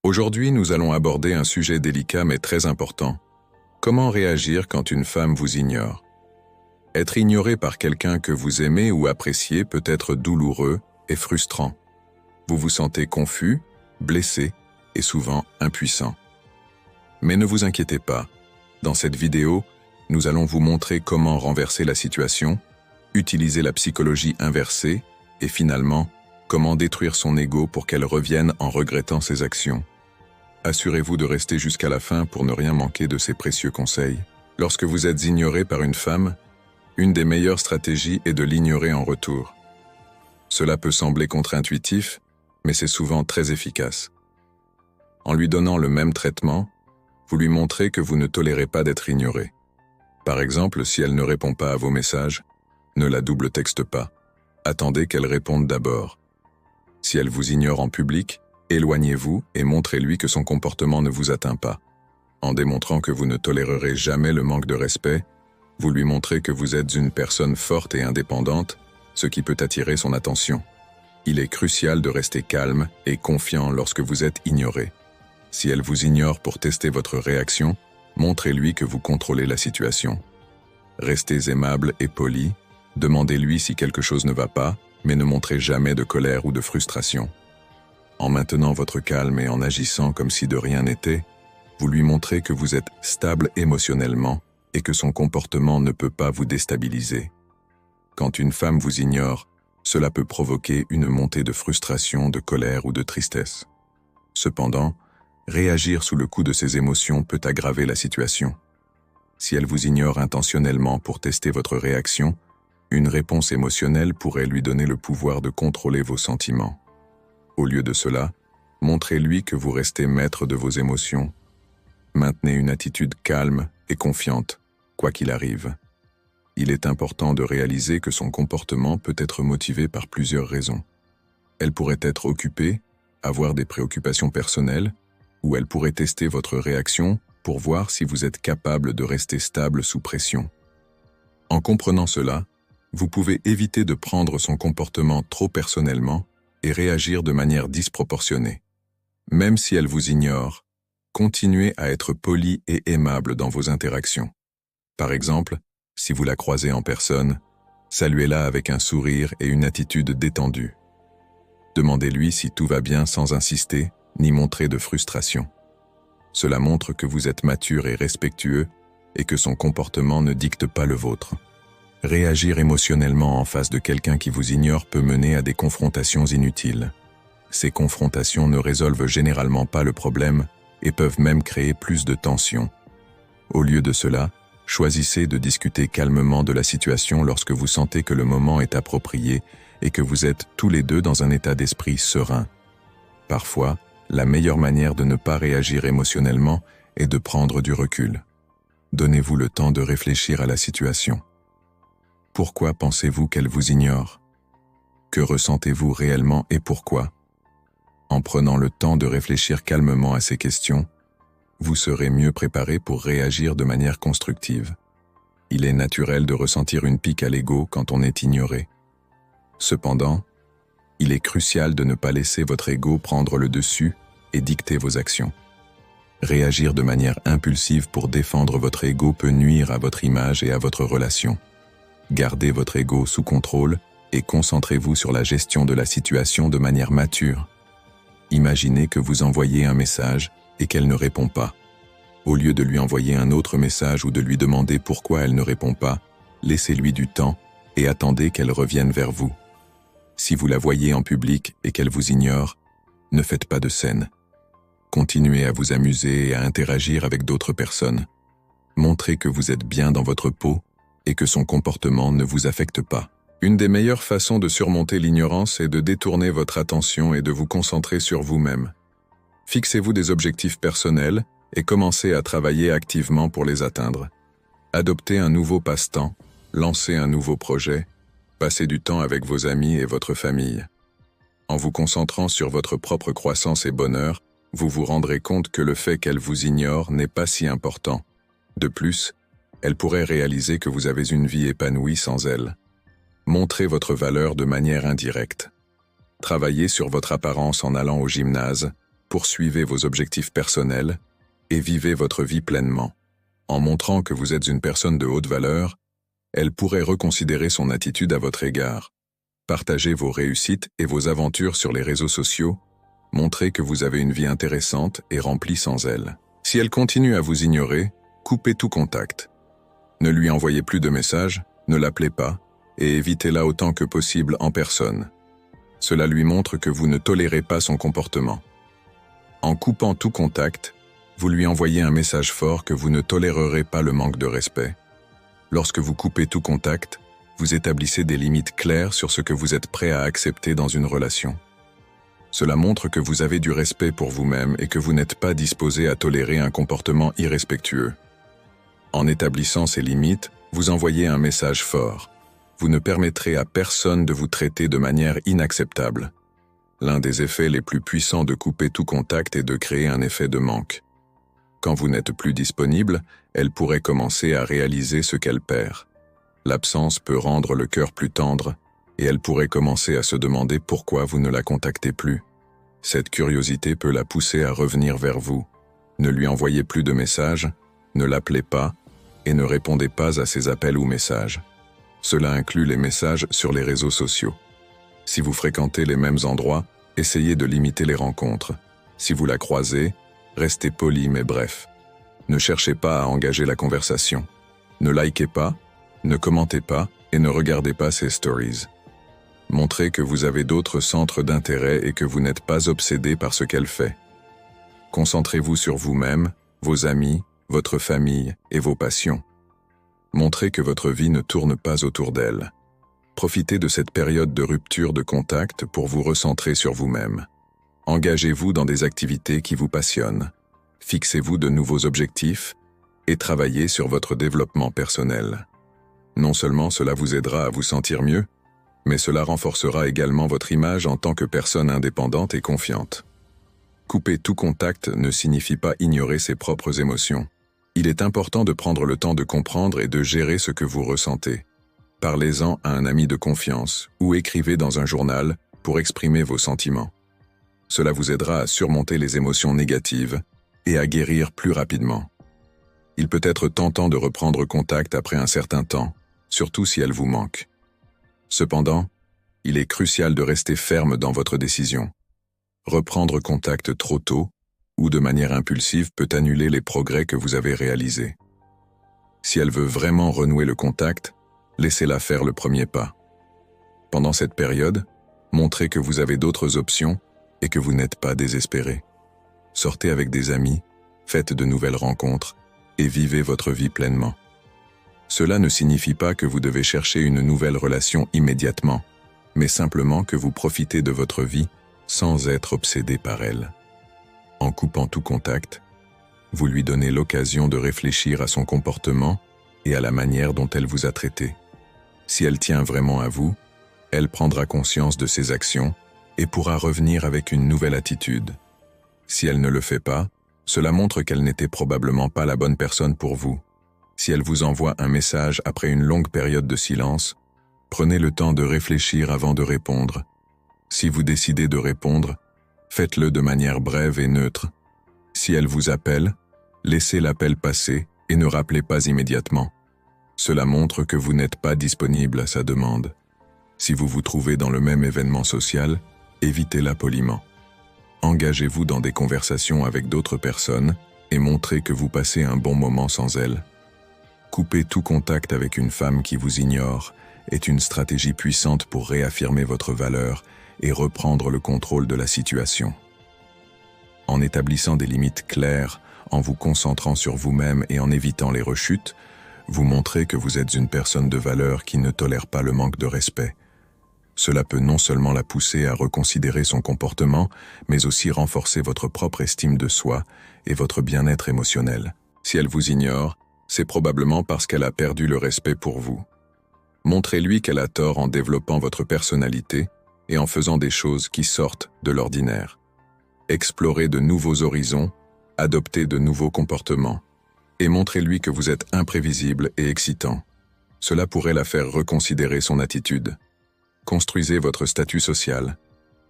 Aujourd'hui, nous allons aborder un sujet délicat mais très important. Comment réagir quand une femme vous ignore? Être ignoré par quelqu'un que vous aimez ou appréciez peut être douloureux et frustrant. Vous vous sentez confus, blessé et souvent impuissant. Mais ne vous inquiétez pas. Dans cette vidéo, nous allons vous montrer comment renverser la situation, utiliser la psychologie inversée et finalement, comment détruire son ego pour qu'elle revienne en regrettant ses actions. Assurez-vous de rester jusqu'à la fin pour ne rien manquer de ces précieux conseils. Lorsque vous êtes ignoré par une femme, une des meilleures stratégies est de l'ignorer en retour. Cela peut sembler contre-intuitif, mais c'est souvent très efficace. En lui donnant le même traitement, vous lui montrez que vous ne tolérez pas d'être ignoré. Par exemple, si elle ne répond pas à vos messages, ne la double texte pas. Attendez qu'elle réponde d'abord. Si elle vous ignore en public, éloignez-vous et montrez-lui que son comportement ne vous atteint pas. En démontrant que vous ne tolérerez jamais le manque de respect, vous lui montrez que vous êtes une personne forte et indépendante, ce qui peut attirer son attention. Il est crucial de rester calme et confiant lorsque vous êtes ignoré. Si elle vous ignore pour tester votre réaction, montrez-lui que vous contrôlez la situation. Restez aimable et poli, demandez-lui si quelque chose ne va pas, mais ne montrez jamais de colère ou de frustration. En maintenant votre calme et en agissant comme si de rien n'était, vous lui montrez que vous êtes stable émotionnellement et que son comportement ne peut pas vous déstabiliser. Quand une femme vous ignore, cela peut provoquer une montée de frustration, de colère ou de tristesse. Cependant, réagir sous le coup de ces émotions peut aggraver la situation. Si elle vous ignore intentionnellement pour tester votre réaction, une réponse émotionnelle pourrait lui donner le pouvoir de contrôler vos sentiments. Au lieu de cela, montrez-lui que vous restez maître de vos émotions. Maintenez une attitude calme et confiante, quoi qu'il arrive. Il est important de réaliser que son comportement peut être motivé par plusieurs raisons. Elle pourrait être occupée, avoir des préoccupations personnelles, ou elle pourrait tester votre réaction pour voir si vous êtes capable de rester stable sous pression. En comprenant cela, vous pouvez éviter de prendre son comportement trop personnellement et réagir de manière disproportionnée. Même si elle vous ignore, continuez à être poli et aimable dans vos interactions. Par exemple, si vous la croisez en personne, saluez-la avec un sourire et une attitude détendue. Demandez-lui si tout va bien sans insister ni montrer de frustration. Cela montre que vous êtes mature et respectueux et que son comportement ne dicte pas le vôtre. Réagir émotionnellement en face de quelqu'un qui vous ignore peut mener à des confrontations inutiles. Ces confrontations ne résolvent généralement pas le problème et peuvent même créer plus de tension. Au lieu de cela, choisissez de discuter calmement de la situation lorsque vous sentez que le moment est approprié et que vous êtes tous les deux dans un état d'esprit serein. Parfois, la meilleure manière de ne pas réagir émotionnellement est de prendre du recul. Donnez-vous le temps de réfléchir à la situation. Pourquoi pensez-vous qu'elle vous ignore? Que ressentez-vous réellement et pourquoi? En prenant le temps de réfléchir calmement à ces questions, vous serez mieux préparé pour réagir de manière constructive. Il est naturel de ressentir une pique à l'ego quand on est ignoré. Cependant, il est crucial de ne pas laisser votre ego prendre le dessus et dicter vos actions. Réagir de manière impulsive pour défendre votre ego peut nuire à votre image et à votre relation. Gardez votre ego sous contrôle et concentrez-vous sur la gestion de la situation de manière mature. Imaginez que vous envoyez un message et qu'elle ne répond pas. Au lieu de lui envoyer un autre message ou de lui demander pourquoi elle ne répond pas, laissez-lui du temps et attendez qu'elle revienne vers vous. Si vous la voyez en public et qu'elle vous ignore, ne faites pas de scène. Continuez à vous amuser et à interagir avec d'autres personnes. Montrez que vous êtes bien dans votre peau et que son comportement ne vous affecte pas. Une des meilleures façons de surmonter l'ignorance est de détourner votre attention et de vous concentrer sur vous-même. Fixez-vous des objectifs personnels et commencez à travailler activement pour les atteindre. Adoptez un nouveau passe-temps, lancez un nouveau projet, passez du temps avec vos amis et votre famille. En vous concentrant sur votre propre croissance et bonheur, vous vous rendrez compte que le fait qu'elle vous ignore n'est pas si important. De plus, elle pourrait réaliser que vous avez une vie épanouie sans elle. Montrez votre valeur de manière indirecte. Travaillez sur votre apparence en allant au gymnase, poursuivez vos objectifs personnels et vivez votre vie pleinement. En montrant que vous êtes une personne de haute valeur, elle pourrait reconsidérer son attitude à votre égard. Partagez vos réussites et vos aventures sur les réseaux sociaux, montrez que vous avez une vie intéressante et remplie sans elle. Si elle continue à vous ignorer, coupez tout contact. Ne lui envoyez plus de messages, ne l'appelez pas, et évitez-la autant que possible en personne. Cela lui montre que vous ne tolérez pas son comportement. En coupant tout contact, vous lui envoyez un message fort que vous ne tolérerez pas le manque de respect. Lorsque vous coupez tout contact, vous établissez des limites claires sur ce que vous êtes prêt à accepter dans une relation. Cela montre que vous avez du respect pour vous-même et que vous n'êtes pas disposé à tolérer un comportement irrespectueux. En établissant ces limites, vous envoyez un message fort. Vous ne permettrez à personne de vous traiter de manière inacceptable. L'un des effets les plus puissants de couper tout contact est de créer un effet de manque. Quand vous n'êtes plus disponible, elle pourrait commencer à réaliser ce qu'elle perd. L'absence peut rendre le cœur plus tendre, et elle pourrait commencer à se demander pourquoi vous ne la contactez plus. Cette curiosité peut la pousser à revenir vers vous. Ne lui envoyez plus de messages, ne l'appelez pas, et ne répondez pas à ses appels ou messages. Cela inclut les messages sur les réseaux sociaux. Si vous fréquentez les mêmes endroits, essayez de limiter les rencontres. Si vous la croisez, restez poli mais bref. Ne cherchez pas à engager la conversation. Ne likez pas, ne commentez pas et ne regardez pas ses stories. Montrez que vous avez d'autres centres d'intérêt et que vous n'êtes pas obsédé par ce qu'elle fait. Concentrez-vous sur vous-même, vos amis, votre famille et vos passions. Montrez que votre vie ne tourne pas autour d'elle. Profitez de cette période de rupture de contact pour vous recentrer sur vous-même. Engagez-vous dans des activités qui vous passionnent. Fixez-vous de nouveaux objectifs et travaillez sur votre développement personnel. Non seulement cela vous aidera à vous sentir mieux, mais cela renforcera également votre image en tant que personne indépendante et confiante. Couper tout contact ne signifie pas ignorer ses propres émotions. Il est important de prendre le temps de comprendre et de gérer ce que vous ressentez. Parlez-en à un ami de confiance ou écrivez dans un journal pour exprimer vos sentiments. Cela vous aidera à surmonter les émotions négatives et à guérir plus rapidement. Il peut être tentant de reprendre contact après un certain temps, surtout si elle vous manque. Cependant, il est crucial de rester ferme dans votre décision. Reprendre contact trop tôt ou de manière impulsive peut annuler les progrès que vous avez réalisés. Si elle veut vraiment renouer le contact, laissez-la faire le premier pas. Pendant cette période, montrez que vous avez d'autres options et que vous n'êtes pas désespéré. Sortez avec des amis, faites de nouvelles rencontres et vivez votre vie pleinement. Cela ne signifie pas que vous devez chercher une nouvelle relation immédiatement, mais simplement que vous profitez de votre vie sans être obsédé par elle. En coupant tout contact, vous lui donnez l'occasion de réfléchir à son comportement et à la manière dont elle vous a traité. Si elle tient vraiment à vous, elle prendra conscience de ses actions et pourra revenir avec une nouvelle attitude. Si elle ne le fait pas, cela montre qu'elle n'était probablement pas la bonne personne pour vous. Si elle vous envoie un message après une longue période de silence, prenez le temps de réfléchir avant de répondre. Si vous décidez de répondre, faites-le de manière brève et neutre. Si elle vous appelle, laissez l'appel passer et ne rappelez pas immédiatement. Cela montre que vous n'êtes pas disponible à sa demande. Si vous vous trouvez dans le même événement social, évitez-la poliment. Engagez-vous dans des conversations avec d'autres personnes et montrez que vous passez un bon moment sans elle. Couper tout contact avec une femme qui vous ignore est une stratégie puissante pour réaffirmer votre valeur et reprendre le contrôle de la situation. En établissant des limites claires, en vous concentrant sur vous-même et en évitant les rechutes, vous montrez que vous êtes une personne de valeur qui ne tolère pas le manque de respect. Cela peut non seulement la pousser à reconsidérer son comportement, mais aussi renforcer votre propre estime de soi et votre bien-être émotionnel. Si elle vous ignore, c'est probablement parce qu'elle a perdu le respect pour vous. Montrez-lui qu'elle a tort en développant votre personnalité et en faisant des choses qui sortent de l'ordinaire. Explorez de nouveaux horizons, adoptez de nouveaux comportements, et montrez-lui que vous êtes imprévisible et excitant. Cela pourrait la faire reconsidérer son attitude. Construisez votre statut social.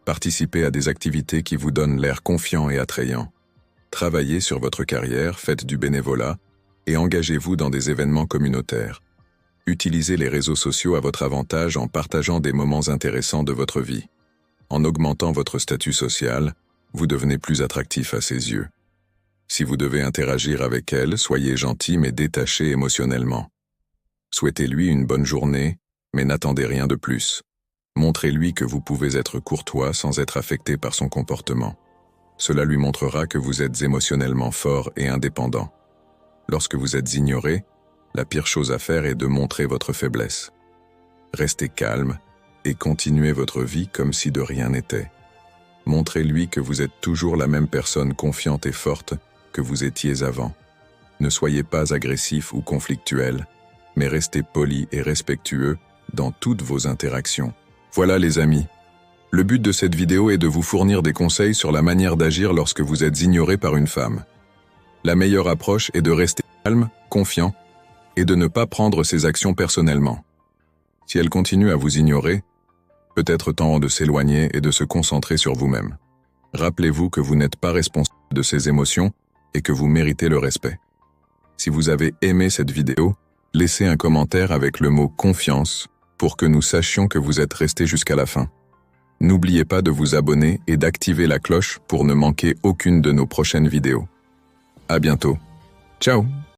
Participez à des activités qui vous donnent l'air confiant et attrayant. Travaillez sur votre carrière, faites du bénévolat et engagez-vous dans des événements communautaires. Utilisez les réseaux sociaux à votre avantage en partageant des moments intéressants de votre vie. En augmentant votre statut social, vous devenez plus attractif à ses yeux. Si vous devez interagir avec elle, soyez gentil mais détaché émotionnellement. Souhaitez-lui une bonne journée, mais n'attendez rien de plus. Montrez-lui que vous pouvez être courtois sans être affecté par son comportement. Cela lui montrera que vous êtes émotionnellement fort et indépendant. Lorsque vous êtes ignoré, la pire chose à faire est de montrer votre faiblesse. Restez calme et continuez votre vie comme si de rien n'était. Montrez-lui que vous êtes toujours la même personne confiante et forte que vous étiez avant. Ne soyez pas agressif ou conflictuel, mais restez poli et respectueux dans toutes vos interactions. Voilà les amis. Le but de cette vidéo est de vous fournir des conseils sur la manière d'agir lorsque vous êtes ignoré par une femme. La meilleure approche est de rester calme, confiant, et de ne pas prendre ses actions personnellement. Si elle continue à vous ignorer, peut-être temps de s'éloigner et de se concentrer sur vous-même. Rappelez-vous que vous n'êtes pas responsable de ses émotions et que vous méritez le respect. Si vous avez aimé cette vidéo, laissez un commentaire avec le mot « confiance » pour que nous sachions que vous êtes resté jusqu'à la fin. N'oubliez pas de vous abonner et d'activer la cloche pour ne manquer aucune de nos prochaines vidéos. À bientôt. Ciao!